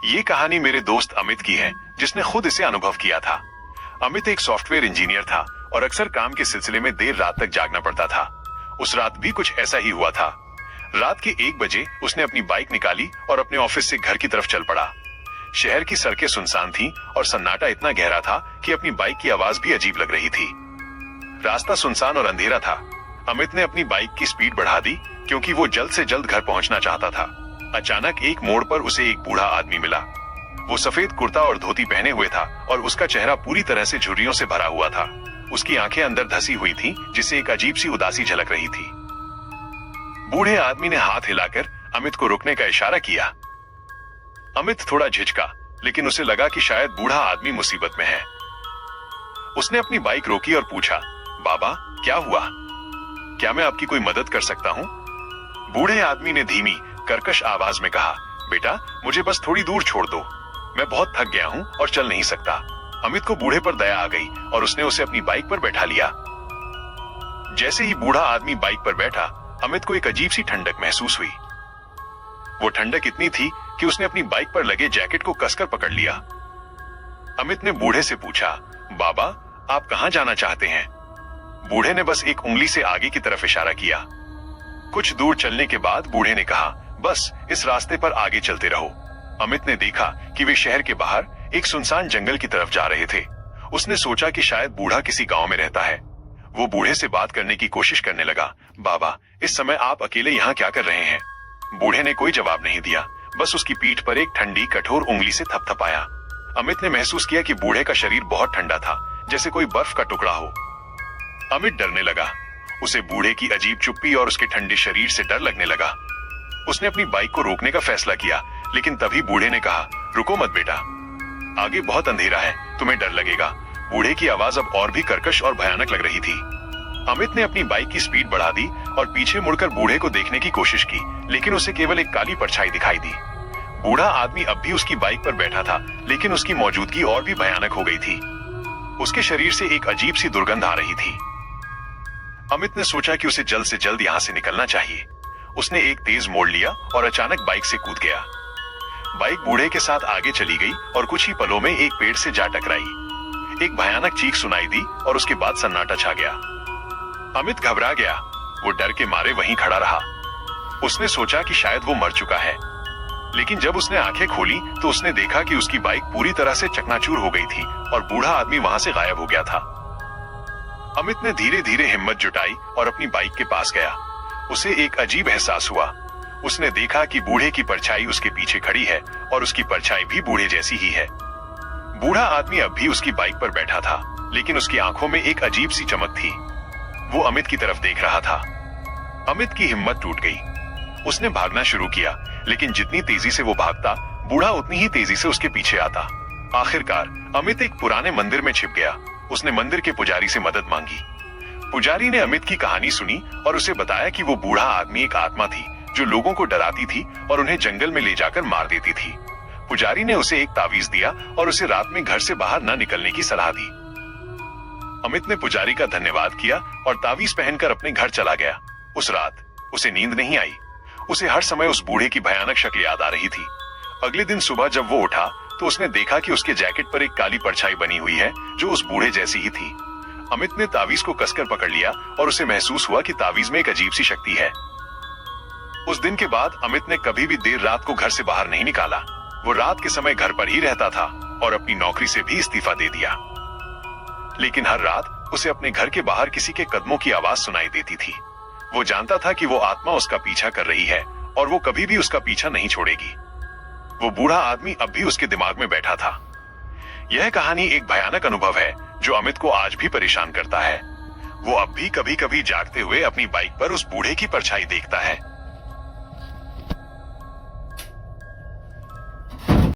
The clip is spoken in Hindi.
ये कहानी मेरे दोस्त अमित की है, जिसने खुद इसे अनुभव किया था। अमित एक सॉफ्टवेयर इंजीनियर था और अक्सर काम के सिलसिले में देर रात तक जागना पड़ता था। उस रात भी कुछ ऐसा ही हुआ था। रात के 1 बजे उसने अपनी बाइक निकाली और अपने ऑफिस से घर की तरफ चल पड़ा। शहर की सड़कें सुनसान थीं और सन्नाटा इतना गहरा था कि अपनी बाइक की आवाज भी अजीब लग रही थी। रास्ता सुनसान और अंधेरा था। अमित ने अपनी बाइक की स्पीड बढ़ा दी क्योंकि वो जल्द से जल्द घर पहुंचना चाहता था। अचानक एक मोड़ पर उसे एक बूढ़ा आदमी मिला। वो सफेद कुर्ता और धोती पहने हुए था और उसका चेहरा पूरी तरह से झुर्रियों से भरा हुआ था। उसकी आंखें अंदर धसी हुई थीं, जिससे एक अजीब सी उदासी झलक रही थी। बूढ़े आदमी ने हाथ हिलाकर अमित को रुकने का इशारा किया। अमित थोड़ा झिझका, लेकिन उसे लगा कि शायद बूढ़ा आदमी मुसीबत में है। उसने अपनी बाइक रोकी और पूछा, बाबा क्या हुआ? क्या मैं आपकी कोई मदद कर सकता हूँ? बूढ़े आदमी ने धीमी कर्कश आवाज में कहा, बेटा मुझे बस थोड़ी दूर छोड़ दो, मैं बहुत थक गया हूँ और चल नहीं सकता। अमित को बूढ़े पर दया आ गई और उसने उसे अपनी बाइक पर बैठा लिया। जैसे ही बूढ़ा आदमी बाइक पर बैठा, अमित को एक अजीब सी ठंडक महसूस हुई। वो ठंडक इतनी थी कि उसने अपनी बाइक पर लगे जैकेट को कसकर पकड़ लिया। अमित ने बूढ़े से पूछा, बाबा आप कहाँ जाना चाहते हैं? बूढ़े ने बस एक उंगली से आगे की तरफ इशारा किया। कुछ दूर चलने के बाद बूढ़े ने कहा, बस इस रास्ते पर आगे चलते रहो। अमित ने देखा कि वे शहर के बाहर एक सुनसान जंगल की तरफ जा रहे थे। उसने सोचा कि शायद बूढ़ा किसी गांव में रहता है। वो बूढ़े से बात करने की कोशिश करने लगा, बाबा इस समय आप अकेले यहाँ क्या कर रहे हैं? बूढ़े ने कोई जवाब नहीं दिया, बस उसकी पीठ पर एक ठंडी कठोर उंगली से थपथपाया। अमित ने महसूस किया कि बूढ़े का शरीर बहुत ठंडा था, जैसे कोई बर्फ का टुकड़ा हो। अमित डरने लगा। उसे बूढ़े की अजीब चुप्पी और उसके ठंडे शरीर से डर लगने लगा। उसने अपनी बाइक को रोकने का फैसला किया, लेकिन तभी बूढ़े ने कहा, रुको मत बेटा, आगे बहुत अंधेरा है, तुम्हें डर लगेगा। बूढ़े की आवाज अब और भी कर्कश और भयानक लग रही थी। अमित ने अपनी बाइक की स्पीड बढ़ा दी और पीछे मुड़कर बूढ़े को देखने की कोशिश की, लेकिन उसे केवल एक काली परछाई दिखाई दी। बूढ़ा आदमी अब भी उसकी बाइक पर बैठा था, लेकिन उसकी मौजूदगी और भी भयानक हो गई थी। उसके शरीर से एक अजीब सी दुर्गंध आ रही थी। अमित ने सोचा कि उसे जल्द से जल्द यहाँ से निकलना चाहिए। उसने एक तेज मोड़ लिया और अचानक बाइक से कूद गया। बाइक बूढ़े के साथ आगे चली गई और कुछ ही पलों में एक पेड़ से जा टकराई। एक भयानक चीख सुनाई दी और उसके बाद सन्नाटा छा गया। अमित घबरा गया। वो डर के मारे वहीं खड़ा रहा। उसने सोचा कि शायद वो मर चुका है, लेकिन जब उसने आंखें खोली तो उसने देखा कि उसकी बाइक पूरी तरह से चकनाचूर हो गई थी और बूढ़ा आदमी वहां से गायब हो गया था। अमित ने धीरे धीरे हिम्मत जुटाई और अपनी बाइक के पास गया। उसे एक अजीब एहसास हुआ। उसने देखा कि बूढ़े की परछाई उसके पीछे खड़ी है और उसकी परछाई भी बूढ़े जैसी ही है। बूढ़ा आदमी अब भी उसकी बाइक पर बैठा था, लेकिन उसकी आंखों में एक अजीब सी चमक थी। वो अमित की तरफ देख रहा था। अमित की हिम्मत टूट गई। उसने भागना शुरू किया, लेकिन जितनी तेजी से वो भागता, बूढ़ा उतनी ही तेजी से उसके पीछे आता। आखिरकार अमित एक पुराने मंदिर में छिप गया। उसने मंदिर के पुजारी से मदद मांगी। पुजारी ने अमित की कहानी सुनी और उसे बताया कि वो बूढ़ा आदमी एक आत्मा थी जो लोगों को डराती थी और उन्हें जंगल में ले जाकर मार देती थी। पुजारी ने उसे एक तावीज दिया और उसे रात में घर से बाहर न निकलने की सलाह दी। अमित ने पुजारी का धन्यवाद किया और तावीज पहनकर अपने घर चला गया। उस रात उसे नींद नहीं आई। उसे हर समय उस बूढ़े की भयानक शक्ल याद आ रही थी। अगले दिन सुबह जब वो उठा तो उसने देखा कि उसके जैकेट पर एक काली परछाई बनी हुई है जो उस बूढ़े जैसी ही थी। अमित ने तावीज को कसकर पकड़ लिया और उसे महसूस हुआ कि तावीज में एक अजीब सी शक्ति है। उस दिन के बाद अमित ने कभी भी देर रात को घर से बाहर नहीं निकाला। वो रात के समय घर पर ही रहता था और अपनी नौकरी से भी इस्तीफा दे दिया। लेकिन हर रात उसे अपने घर के बाहर किसी के कदमों की आवाज सुनाई देती थी। वो जानता था कि वो आत्मा उसका पीछा कर रही है और वो कभी भी उसका पीछा नहीं छोड़ेगी। वो बूढ़ा आदमी अब भी उसके दिमाग में बैठा था। यह कहानी एक भयानक अनुभव है जो अमित को आज भी परेशान करता है। वो अब भी कभी कभी जागते हुए अपनी बाइक पर उस बूढ़े की परछाई देखता है।